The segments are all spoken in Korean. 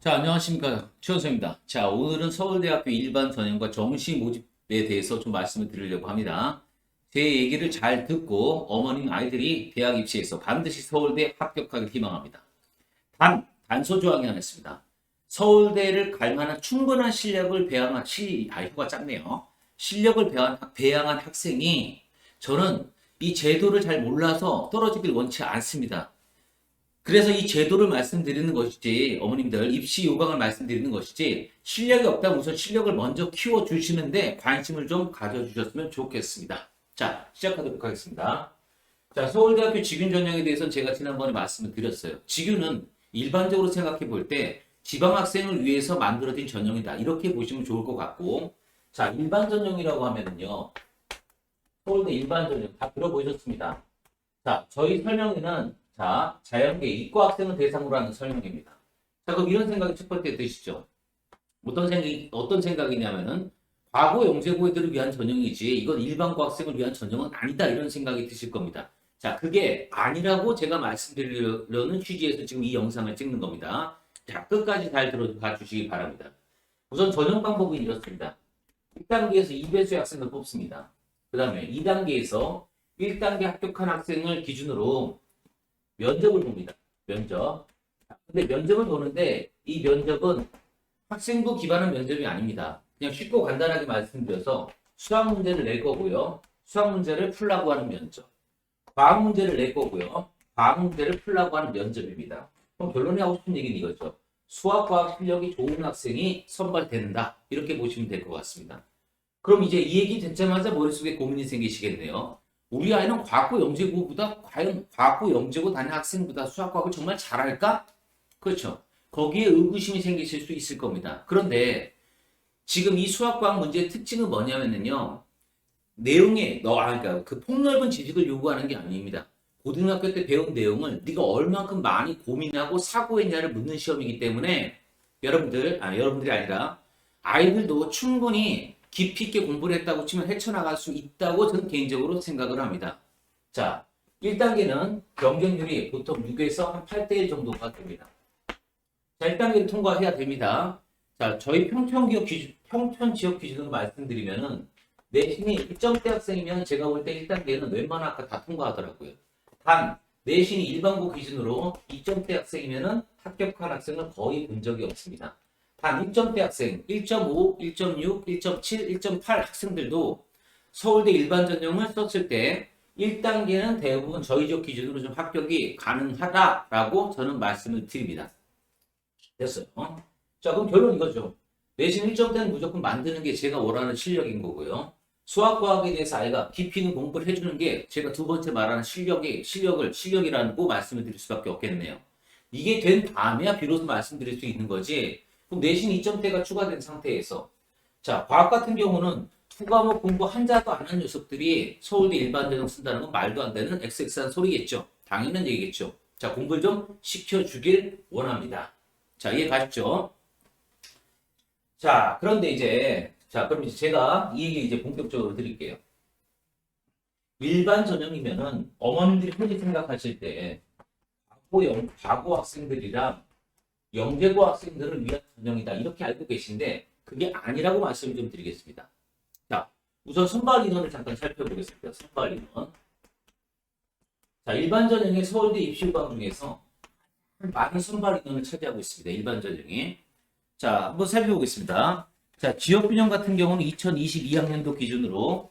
자, 안녕하십니까. 최원성입니다. 자, 오늘은 서울대학교 일반 전형과 정시 모집에 대해서 좀 말씀을 드리려고 합니다. 제 얘기를 잘 듣고 어머님 아이들이 대학 입시에서 반드시 서울대 합격하길 희망합니다. 단서조항이 하나 있습니다. 서울대를 갈 만한 충분한 실력을 배양한, 혀가 짧네요. 실력을 배양한 학생이 저는 이 제도를 잘 몰라서 떨어지길 원치 않습니다. 그래서 이 제도를 말씀드리는 것이지, 어머님들 입시 요강을 말씀드리는 것이지, 실력이 없다면 우선 실력을 먼저 키워주시는데 관심을 좀 가져주셨으면 좋겠습니다. 자, 시작하도록 하겠습니다. 자, 서울대학교 직윤 전형에 대해서는 제가 지난번에 말씀을 드렸어요. 직윤은 일반적으로 생각해 볼 때 지방학생을 위해서 만들어진 전형이다. 이렇게 보시면 좋을 것 같고, 자, 일반 전형이라고 하면은요, 서울대 일반 전형 다 들어보셨습니다. 자, 저희 설명에는 자, 자연계 이과 학생을 대상으로 하는 설명입니다. 자, 그럼 이런 생각이 첫 번째 드시죠. 어떤 생각이냐면은, 과거 영재고애들을 위한 전형이지, 이건 일반고 학생을 위한 전형은 아니다. 이런 생각이 드실 겁니다. 자, 그게 아니라고 제가 말씀드리려는 취지에서 지금 이 영상을 찍는 겁니다. 자, 끝까지 잘 들어가 주시기 바랍니다. 우선 전형 방법은 이렇습니다. 1단계에서 2배수의 학생을 뽑습니다. 그 다음에 2단계에서 1단계 합격한 학생을 기준으로 면접을 봅니다. 면접. 근데 면접을 보는데 이 면접은 학생부 기반한 면접이 아닙니다. 그냥 쉽고 간단하게 말씀드려서 수학 문제를 낼 거고요. 수학 문제를 풀라고 하는 면접. 과학 문제를 낼 거고요. 과학 문제를 풀라고 하는 면접입니다. 그럼 결론에 하고 싶은 얘기는 이거죠. 수학, 과학 실력이 좋은 학생이 선발된다. 이렇게 보시면 될 것 같습니다. 그럼 이제 이 얘기 듣자마자 머릿속에 고민이 생기시겠네요. 우리 아이는 과학고 영재고보다 과연 과학고 영재고 다니는 학생보다 수학과학을 정말 잘할까? 그렇죠. 거기에 의구심이 생기실 수 있을 겁니다. 그런데 지금 이 수학과학 문제의 특징은 뭐냐면요. 그러니까 그 폭넓은 지식을 요구하는 게 아닙니다. 고등학교 때 배운 내용을 네가 얼만큼 많이 고민하고 사고했냐를 묻는 시험이기 때문에 여러분들이 아니라 아이들도 충분히 깊이 있게 공부를 했다고 치면 헤쳐나갈 수 있다고 저는 개인적으로 생각을 합니다. 자, 1단계는 경쟁률이 보통 6에서 한 8대1 정도가 됩니다. 자, 1단계를 통과해야 됩니다. 자, 저희 평촌 지역 기준으로 말씀드리면은 내신이 1점대 학생이면 제가 볼 때 1단계는 웬만한 학과 다 통과하더라고요. 단, 내신이 일반고 기준으로 2점대 학생이면은 합격한 학생을 거의 본 적이 없습니다. 단 1점대 학생, 1.5, 1.6, 1.7, 1.8 학생들도 서울대 일반 전형을 썼을 때 1단계는 대부분 저희 지역 기준으로 좀 합격이 가능하다라고 저는 말씀을 드립니다. 됐어요. 자, 그럼 결론 이거죠. 내신 1점대는 무조건 만드는 게 제가 원하는 실력인 거고요. 수학과학에 대해서 아이가 깊이 있는 공부를 해주는 게 제가 두 번째 말하는 실력이라고 말씀을 드릴 수밖에 없겠네요. 이게 된 다음에야 비로소 말씀드릴 수 있는 거지. 그럼 내신 2점대가 추가된 상태에서 자, 과학 같은 경우는 투과목 공부 한자도 안 한 녀석들이 서울대 일반 전형 쓴다는 건 말도 안 되는 XX한 소리겠죠. 당연한 얘기겠죠. 자, 공부를 좀 시켜주길 원합니다. 자, 이해 가시죠? 자, 그런데 그럼 이제 제가 이 얘기 이제 본격적으로 드릴게요. 일반 전형이면은 어머님들이 흔히 생각하실 때 과거 학생들이랑 영재고 학생들을 위한 전형이다. 이렇게 알고 계신데 그게 아니라고 말씀을 좀 드리겠습니다. 자, 우선 선발 인원을 잠깐 살펴보겠습니다. 선발 인원. 자, 일반 전형의 서울대 입시요강 중에서 많은 선발 인원을 차지하고 있습니다. 일반 전형이. 자, 한번 살펴보겠습니다. 자, 지역균형 같은 경우는 2022학년도 기준으로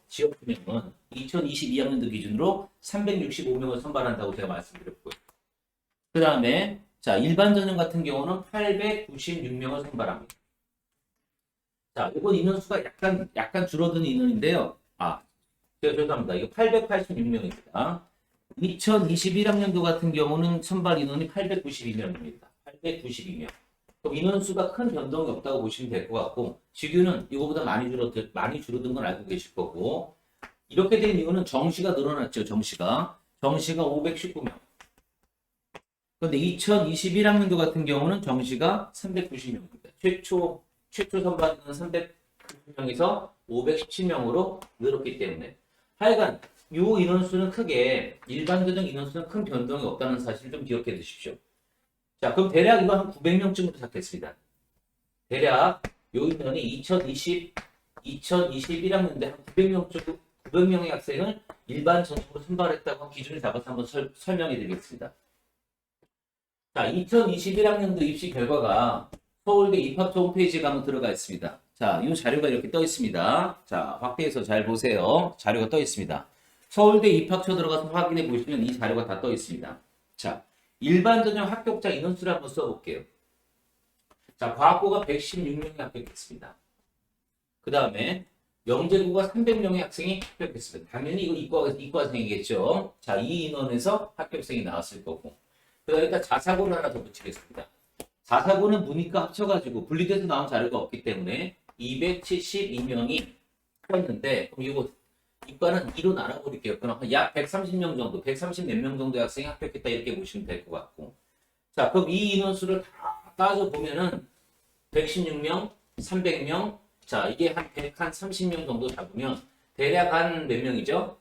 365명을 선발한다고 제가 말씀드렸고요. 그 다음에 자, 일반 전형 같은 경우는 896명을 선발합니다. 자, 이번 인원수가 약간 줄어든 인원인데요. 죄송합니다. 이거 886명입니다. 2021학년도 같은 경우는 선발 인원이 892명입니다. 892명. 그럼 인원수가 큰 변동이 없다고 보시면 될 것 같고, 직유는 이거보다 많이 줄어든 건 알고 계실 거고, 이렇게 된 이유는 정시가 늘어났죠. 정시가 519명. 그런데 2021학년도 같은 경우는 정시가 390명입니다. 최초 선발은 390명에서 517명으로 늘었기 때문에 하여간 이 인원수는 크게 일반적인 인원수는 큰 변동이 없다는 사실을 좀 기억해 두십시오. 자, 그럼 대략 이거 한 900명쯤으로 잡겠습니다. 대략 요 인원이 2021학년대 한 900명 정도, 900명의 학생을 일반 전형으로 선발했다고 기준을 잡아서 한번 설명해 드리겠습니다. 자, 2021학년도 입시 결과가 서울대 입학처 홈페이지에 가면 들어가 있습니다. 자, 이 자료가 이렇게 떠 있습니다. 자, 확대해서 잘 보세요. 자료가 떠 있습니다. 서울대 입학처 들어가서 확인해 보시면 이 자료가 다 떠 있습니다. 자, 일반 전형 합격자 인원수를 한번 써볼게요. 자, 과학고가 116명이 합격했습니다. 그 다음에 영재고가 300명의 학생이 합격했습니다. 당연히 이거 이과생이겠죠. 자, 이 인원에서 합격생이 나왔을 거고. 그 다음에 일단 자사고를 하나 더 붙이겠습니다. 자사고는 문이과 합쳐가지고 분리돼서 나온 자료가 없기 때문에 272명이 합쳤는데, 그럼 이거 이과는 2로 나눠버릴게요. 그럼 약 130명 정도, 130 몇 명 정도의 학생이 합격했다 이렇게 보시면 될 것 같고. 자, 그럼 이 인원수를 다 따져보면은 116명, 300명, 자, 이게 한 130명 정도 잡으면 대략 한 몇 명이죠?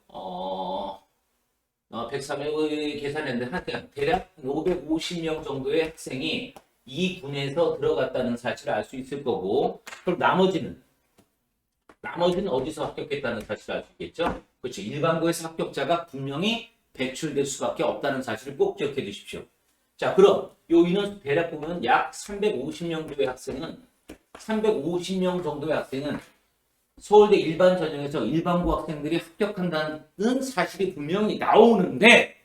103명 계산했는데 한 대략 550명 정도의 학생이 이 군에서 들어갔다는 사실을 알 수 있을 거고, 그럼 나머지는 어디서 합격했다는 사실을 알 수 있겠죠? 그렇죠. 일반고에서 합격자가 분명히 배출될 수밖에 없다는 사실을 꼭 기억해 주십시오. 자, 그럼 요 인원수 대략 보면 약 350명 정도의 학생은 서울대 일반 전형에서 일반고 학생들이 합격한다는 사실이 분명히 나오는데,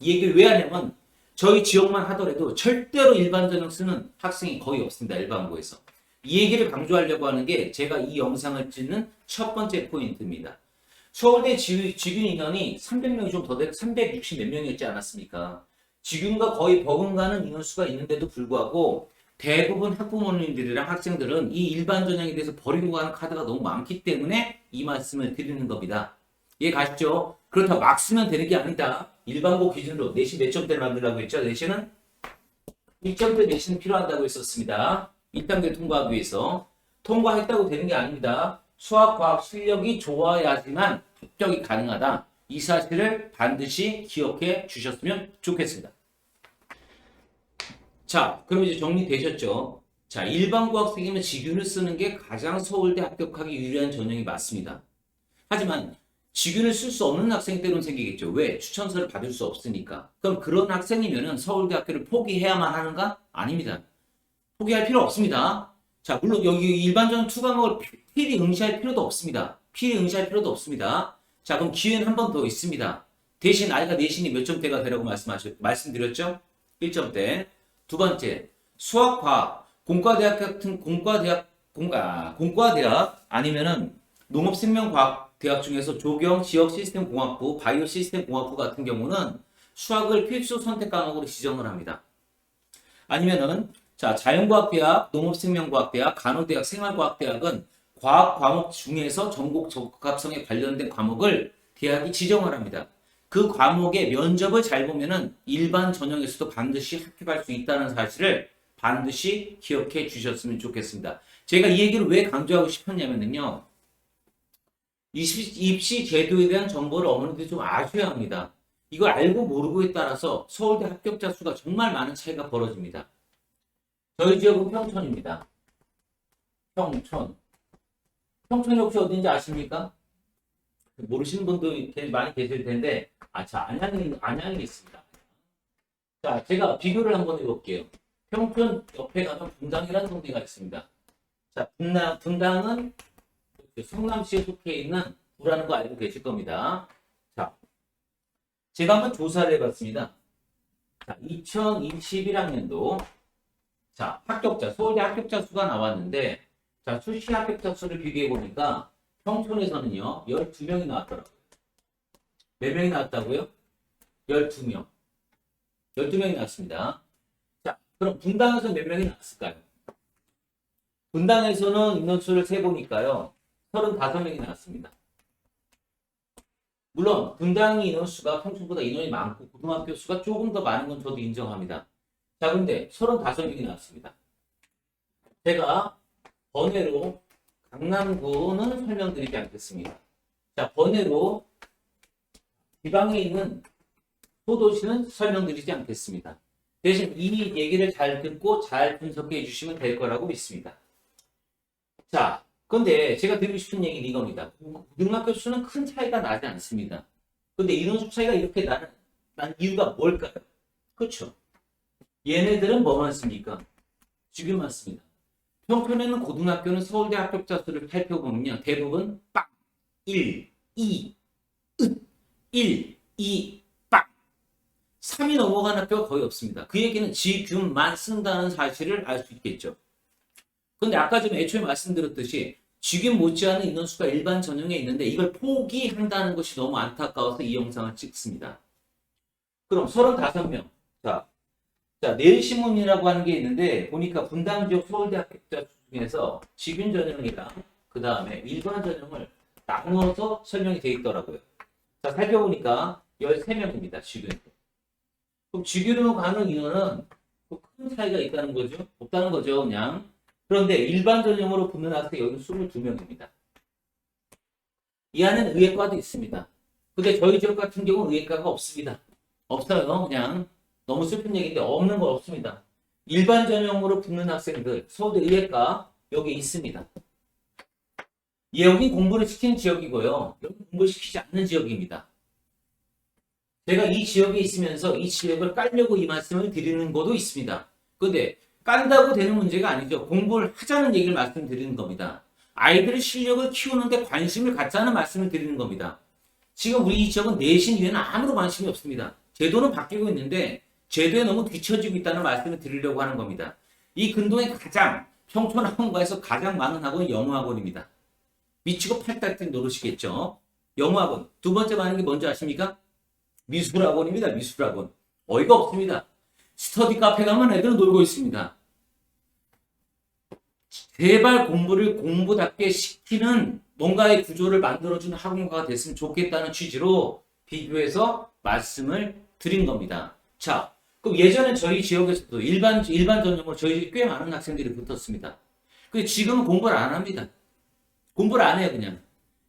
이 얘기를 왜 하냐면 저희 지역만 하더라도 절대로 일반 전형 쓰는 학생이 거의 없습니다. 일반고에서. 이 얘기를 강조하려고 하는 게 제가 이 영상을 찍는 첫 번째 포인트입니다. 서울대 직윤 인원이 300명이 좀 더 되고 360 몇 명이었지 않았습니까? 직윤과 거의 버금가는 인원수가 있는데도 불구하고 대부분 학부모님들이랑 학생들은 이 일반 전형에 대해서 버리고 가는 카드가 너무 많기 때문에 이 말씀을 드리는 겁니다. 이해 가시죠? 그렇다고 막 쓰면 되는 게 아니다. 일반고 기준으로 내신 몇 점대를 만들라고 했죠? 내신은 1점대 내신은 필요하다고 했었습니다. 1단계를 통과하기 위해서. 통과했다고 되는 게 아닙니다. 수학, 과학 실력이 좋아야지만 합격이 가능하다. 이 사실을 반드시 기억해 주셨으면 좋겠습니다. 자, 그럼 이제 정리되셨죠? 자, 일반고 학생이면 직윤을 쓰는 게 가장 서울대 합격하기 유리한 전형이 맞습니다. 하지만 직윤을 쓸 수 없는 학생이 때론 생기겠죠. 왜? 추천서를 받을 수 없으니까. 그럼 그런 학생이면은 서울대 학교를 포기해야만 하는가? 아닙니다. 포기할 필요 없습니다. 자, 물론 여기 일반 전형 2과목을 필히 응시할 필요도 없습니다. 필히 응시할 필요도 없습니다. 자, 그럼 기회는 한 번 더 있습니다. 대신 아이가 내신이 몇 점대가 되라고 말씀드렸죠? 1점대. 두 번째, 수학, 과학, 공과대학 같은 공과대학 아니면은 농업생명과학 대학 중에서 조경, 지역시스템공학부, 바이오시스템공학부 같은 경우는 수학을 필수 선택 과목으로 지정을 합니다. 아니면은 자, 자연과학대학, 농업생명과학대학, 간호대학, 생활과학대학은 과학 과목 중에서 전국 적합성에 관련된 과목을 대학이 지정을 합니다. 그 과목의 면접을 잘 보면은 일반 전형에서도 반드시 합격할 수 있다는 사실을 반드시 기억해 주셨으면 좋겠습니다. 제가 이 얘기를 왜 강조하고 싶었냐면요. 입시 제도에 대한 정보를 어머니들이 좀 아셔야 합니다. 이걸 알고 모르고에 따라서 서울대 합격자 수가 정말 많은 차이가 벌어집니다. 저희 지역은 평촌입니다. 평촌. 평촌이 혹시 어딘지 아십니까? 모르시는 분도 많이 계실 텐데, 안양에 있습니다. 자, 제가 비교를 한번 해볼게요. 평촌 옆에 가면 분당이라는 동네가 있습니다. 자, 분당은 성남시에 속해 있는 구라는 거 알고 계실 겁니다. 자, 제가 한번 조사를 해봤습니다. 자, 2021학년도 자, 서울대 합격자 수가 나왔는데, 자, 수시 합격자 수를 비교해 보니까 평촌에서는요, 12명이 나왔더라고요. 몇 명이 나왔다고요? 12명. 12명이 나왔습니다. 자, 그럼 분당에서 몇 명이 나왔을까요? 분당에서는 인원수를 세보니까요, 35명이 나왔습니다. 물론, 분당의 인원수가 평촌보다 인원이 많고, 고등학교 수가 조금 더 많은 건 저도 인정합니다. 자, 근데 35명이 나왔습니다. 제가 번외로 강남구는 설명드리지 않겠습니다. 자, 번외로 지방에 있는 소도시는 설명드리지 않겠습니다. 대신 이 얘기를 잘 듣고 잘 분석해 주시면 될 거라고 믿습니다. 자, 근데 제가 드리고 싶은 얘기는 이겁니다. 고등학교 수는 큰 차이가 나지 않습니다. 근데 인원수 차이가 이렇게 난 이유가 뭘까요? 그렇죠. 얘네들은 뭐 많습니까? 지금 많습니다. 평균에는 고등학교는 서울대 합격자 수를 살펴보면요. 대부분 빵, 1, 2, 읒, 1, 2, 빵. 3이 넘어간 학교가 거의 없습니다. 그 얘기는 지균만 쓴다는 사실을 알 수 있겠죠. 근데 아까 좀 애초에 말씀드렸듯이 지금 못지않은 인원수가 일반 전형에 있는데 이걸 포기한다는 것이 너무 안타까워서 이 영상을 찍습니다. 그럼 35명. 자, 내일신문이라고 하는 게 있는데 보니까 분당 지역 서울대 합격자 중에서 지균 전형이랑 그 다음에 일반 전형을 나누어서 설명이 되어 있더라고요. 자, 살펴보니까 13명입니다. 지균. 그럼 지균으로 가는 인원은 큰 차이가 있다는 거죠? 없다는 거죠, 그냥. 그런데 일반 전형으로 붙는 학생 여기 22명입니다. 이 안에는 의예과도 있습니다. 근데 저희 지역 같은 경우는 의예과가 없습니다. 없어요. 그냥 너무 슬픈 얘기인데 없는 거 없습니다. 일반 전형으로 붙는 학생들 서울대 의예과 여기 있습니다. 여기 공부를 시키는 지역이고요. 여기 공부를 시키지 않는 지역입니다. 제가 이 지역에 있으면서 이 지역을 깔려고 이 말씀을 드리는 것도 있습니다. 근데 깐다고 되는 문제가 아니죠. 공부를 하자는 얘기를 말씀드리는 겁니다. 아이들의 실력을 키우는데 관심을 갖자는 말씀을 드리는 겁니다. 지금 우리 이 지역은 내신 위에는 아무런 관심이 없습니다. 제도는 바뀌고 있는데 제도에 너무 뒤처지고 있다는 말씀을 드리려고 하는 겁니다. 이 근동에 가장 평촌학원과에서 가장 많은 학원은 영어학원입니다. 미치고 팔딱 뛴 노릇이겠죠. 영어학원. 두 번째 많은 게 뭔지 아십니까? 미술학원입니다. 미술학원. 어이가 없습니다. 스터디 카페 가면 애들은 놀고 있습니다. 제발 공부를 공부답게 시키는 뭔가의 구조를 만들어주는 학원가가 됐으면 좋겠다는 취지로 비교해서 말씀을 드린 겁니다. 자, 그럼 예전에 저희 지역에서도 일반 전형으로 저희 꽤 많은 학생들이 붙었습니다. 근데 지금은 공부를 안 합니다. 공부를 안 해요, 그냥.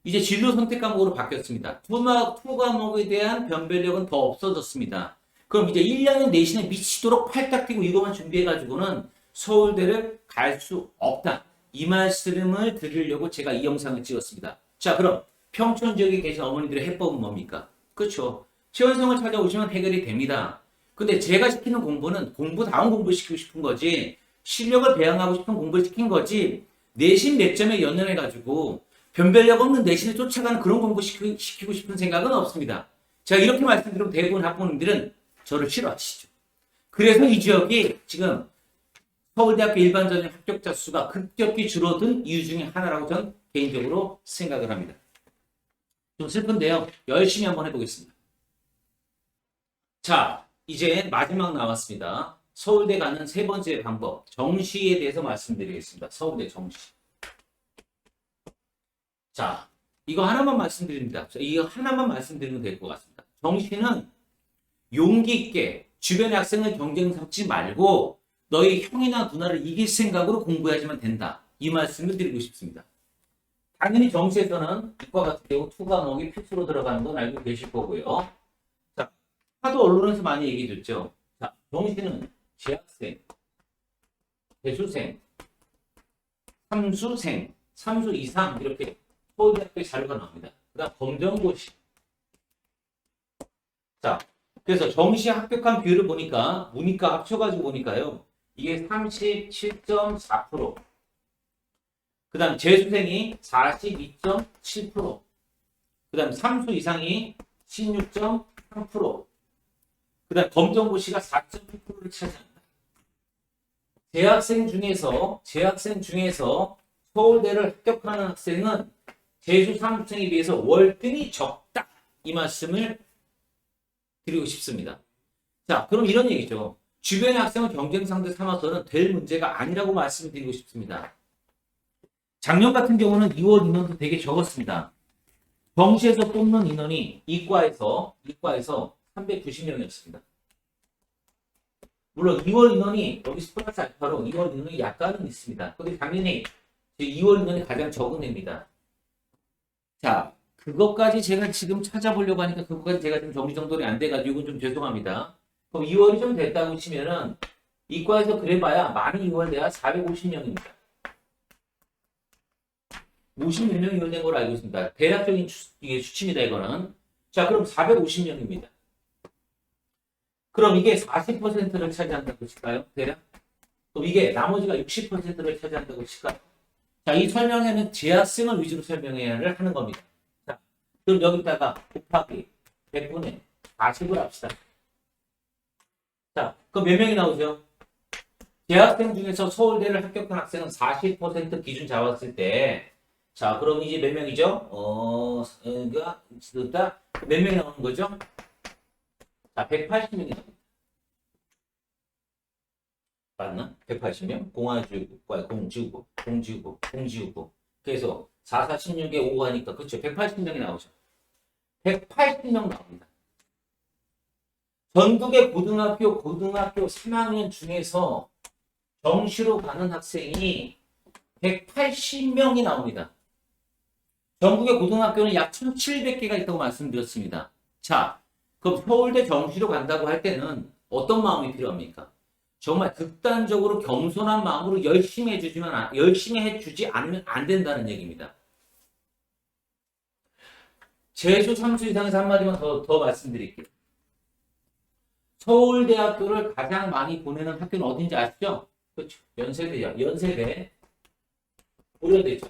이제 진로 선택 과목으로 바뀌었습니다. 투 과목에 대한 변별력은 더 없어졌습니다. 그럼 이제 1학년 내신에 미치도록 팔딱 뛰고 이것만 준비해가지고는 서울대를 갈 수 없다. 이 말씀을 드리려고 제가 이 영상을 찍었습니다. 자, 그럼 평촌 지역에 계신 어머니들의 해법은 뭡니까? 그렇죠. 최원성을 찾아오시면 해결이 됩니다. 근데 제가 시키는 공부는 공부다운 공부를 시키고 싶은 거지 실력을 배양하고 싶은 공부를 시킨 거지 내신 몇 점에 연연해가지고 변별력 없는 내신을 쫓아가는 그런 공부 시키고 싶은 생각은 없습니다. 제가 이렇게 말씀드리면 대부분 학부모님들은 저를 싫어하시죠. 그래서 이 지역이 지금 서울대학교 일반 전형 합격자 수가 급격히 줄어든 이유 중에 하나라고 저는 개인적으로 생각을 합니다. 좀 슬픈데요. 열심히 한번 해보겠습니다. 자, 이제 마지막 남았습니다. 서울대 가는 세 번째 방법, 정시에 대해서 말씀드리겠습니다. 서울대 정시. 자, 이거 하나만 말씀드립니다. 이거 하나만 말씀드리면 될 것 같습니다. 정시는 용기 있게 주변의 학생을 경쟁 삼지 말고 너희 형이나 누나를 이길 생각으로 공부해야지만 된다. 이 말씀을 드리고 싶습니다. 당연히 정시에서는 이과 같은 경우 2과목이 필수로 들어가는 건 알고 계실 거고요. 자, 하도 언론에서 많이 얘기해 줬죠. 자, 정시는 재학생, 재수생, 삼수생, 삼수 이상 이렇게 서울대학교에 자료가 나옵니다. 그 다음 검정고시. 자, 그래서 정시 합격한 비율을 보니까 문이과 합쳐가지고 보니까요. 이게 37.4%. 그 다음 재수생이 42.7%. 그 다음 삼수 이상이 16.3%. 그 다음 검정고시가 4.8%를 차지합니다. 재학생 중에서 서울대를 합격하는 학생은 재수 삼수생에 비해서 월등히 적다. 이 말씀을 드리고 싶습니다. 자, 그럼 이런 얘기죠. 주변의 학생을 경쟁 상대 삼아서는 될 문제가 아니라고 말씀드리고 싶습니다. 작년 같은 경우는 2월 인원도 되게 적었습니다. 정시에서 뽑는 인원이 이과에서 390명이었습니다. 물론 2월 인원이 여기 스플러스 알파로 2월 인원이 약간은 있습니다. 근데 당연히 2월 인원이 가장 적은 애입니다. 자, 그것까지 제가 지금 찾아보려고 하니까 그것까지 제가 지금 정리정돈이 안 돼가지고 좀 죄송합니다. 그럼 2월이 좀 됐다고 치면은 이과에서 그래봐야 많은 2월 내가 450명입니다. 50몇 명이 이용된 걸로 알고 있습니다. 대략적인 이게 수치입니다, 이거는. 자, 그럼 450명입니다. 그럼 이게 40%를 차지한다고 칠까요? 대략? 그럼 이게 나머지가 60%를 차지한다고 칠까요? 자, 이 설명에는 재학생을 위주로 설명해야 하는 겁니다. 자, 그럼 여기다가 곱하기 100분의 40을 합시다. 자, 그럼 몇 명이 나오죠? 재학생 중에서 서울대를 합격한 학생은 40% 기준 잡았을 때, 자, 그럼 이제 몇 명이죠? 그러니까, 몇 명이 나오는 거죠? 자, 180명이 나옵니다. 맞나? 180명? 공지우고. 그래서 4, 4, 16에 5 하니까, 그렇죠. 180명이 나오죠. 180명 나옵니다. 전국의 고등학교 3학년 중에서 정시로 가는 학생이 180명이 나옵니다. 전국의 고등학교는 약 1,700개가 있다고 말씀드렸습니다. 자, 그럼 서울대 정시로 간다고 할 때는 어떤 마음이 필요합니까? 정말 극단적으로 겸손한 마음으로 열심히 해주지 않으면 안 된다는 얘기입니다. 재수 삼수 이상에서 한마디만 더 말씀드릴게요. 서울대학교를 가장 많이 보내는 학교는 어딘지 아시죠? 그렇죠. 연세대요. 연세대, 고려대죠.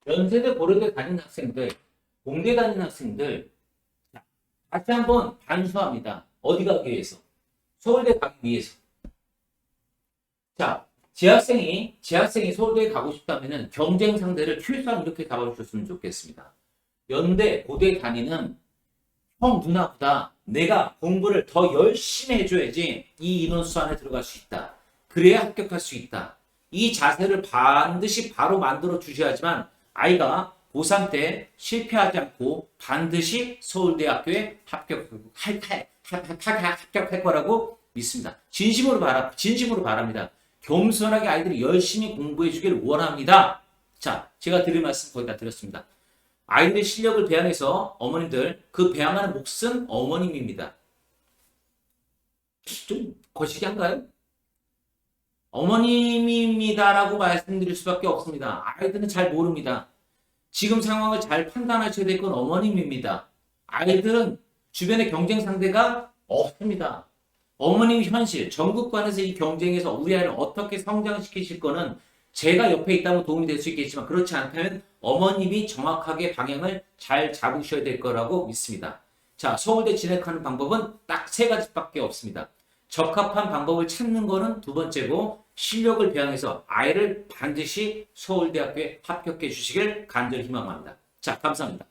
연세대, 고려대 다니는 학생들, 공대 다니는 학생들, 다시 한번 반수합니다. 어디 가기 위해서? 서울대 가기 위해서. 자, 재학생이 서울대에 가고 싶다면 경쟁 상대를 최소한 이렇게 잡아주셨으면 좋겠습니다. 연대, 고대 다니는 형 누나보다 내가 공부를 더 열심히 해줘야지 이 인원수 안에 들어갈 수 있다. 그래야 합격할 수 있다. 이 자세를 반드시 바로 만들어 주셔야지만 아이가 고3 때 실패하지 않고 반드시 서울대학교에 합격할 거라고 믿습니다. 진심으로 바랍니다. 겸손하게 아이들이 열심히 공부해 주기를 원합니다. 자, 제가 드릴 말씀 거의 다 드렸습니다. 아이들의 실력을 배양해서 어머님들 그 배양하는 몫은 어머님입니다. 좀 거시기 한가요? 어머님입니다라고 말씀드릴 수밖에 없습니다. 아이들은 잘 모릅니다. 지금 상황을 잘 판단하셔야 될 건 어머님입니다. 아이들은 주변에 경쟁 상대가 없습니다. 어머님 현실, 전국관에서 이 경쟁에서 우리 아이를 어떻게 성장시키실 거는 제가 옆에 있다면 도움이 될 수 있겠지만 그렇지 않다면 어머님이 정확하게 방향을 잘 잡으셔야 될 거라고 믿습니다. 자, 서울대 진학하는 방법은 딱 3가지밖에 없습니다. 적합한 방법을 찾는 거는 2번째고 실력을 배양해서 아이를 반드시 서울대학교에 합격해 주시길 간절히 희망합니다. 자, 감사합니다.